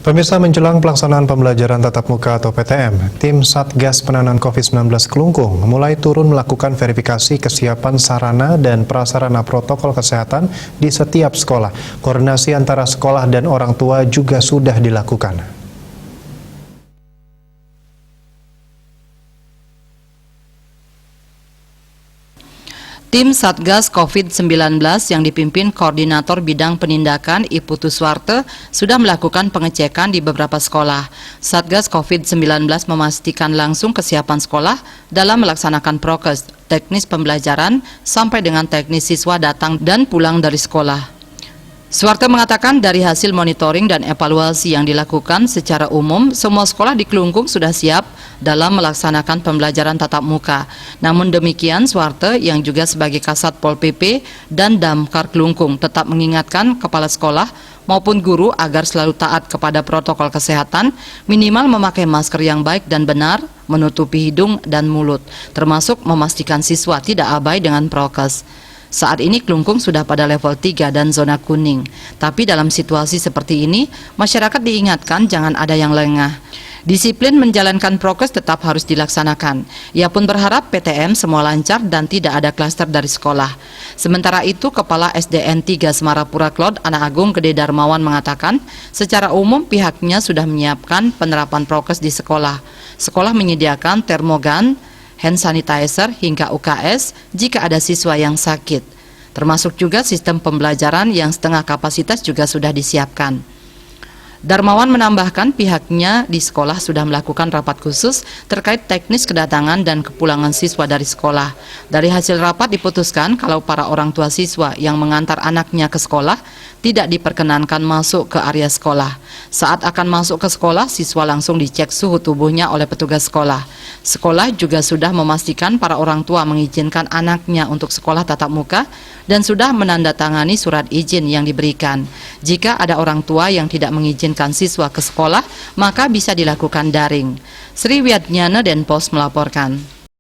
Pemirsa, menjelang pelaksanaan pembelajaran tatap muka atau PTM, tim Satgas Penanganan COVID-19 Kelungkung mulai turun melakukan verifikasi kesiapan sarana dan prasarana protokol kesehatan di setiap sekolah. Koordinasi antara sekolah dan orang tua juga sudah dilakukan. Tim Satgas COVID-19 yang dipimpin Koordinator Bidang Penindakan Iputu Suwarte sudah melakukan pengecekan di beberapa sekolah. Satgas COVID-19 memastikan langsung kesiapan sekolah dalam melaksanakan prokes, teknis pembelajaran, sampai dengan teknis siswa datang dan pulang dari sekolah. Suwarte mengatakan dari hasil monitoring dan evaluasi yang dilakukan secara umum, semua sekolah di Kelungkung sudah siap dalam melaksanakan pembelajaran tatap muka. Namun demikian, Suwarte yang juga sebagai Kasat Pol PP dan Damkar Kelungkung tetap mengingatkan kepala sekolah maupun guru agar selalu taat kepada protokol kesehatan, minimal memakai masker yang baik dan benar, menutupi hidung dan mulut, termasuk memastikan siswa tidak abai dengan prokes. Saat ini Kelungkung sudah pada level 3 dan zona kuning. Tapi dalam situasi seperti ini, masyarakat diingatkan jangan ada yang lengah. Disiplin menjalankan prokes tetap harus dilaksanakan. Ia pun berharap PTM semua lancar dan tidak ada klaster dari sekolah. Sementara itu, Kepala SDN 3 Semarapura Klod, Anak Agung Gede Darmawan mengatakan, secara umum pihaknya sudah menyiapkan penerapan prokes di sekolah. Sekolah menyediakan termogan, hand sanitizer hingga UKS jika ada siswa yang sakit. Termasuk juga sistem pembelajaran yang setengah kapasitas juga sudah disiapkan. Darmawan menambahkan pihaknya di sekolah sudah melakukan rapat khusus terkait teknis kedatangan dan kepulangan siswa dari sekolah. Dari hasil rapat diputuskan kalau para orang tua siswa yang mengantar anaknya ke sekolah tidak diperkenankan masuk ke area sekolah. Saat akan masuk ke sekolah, siswa langsung dicek suhu tubuhnya oleh petugas sekolah. Sekolah juga sudah memastikan para orang tua mengizinkan anaknya untuk sekolah tatap muka dan sudah menandatangani surat izin yang diberikan. Jika ada orang tua yang tidak mengizinkan siswa ke sekolah, maka bisa dilakukan daring. Sri Wiatnyana Denpos melaporkan.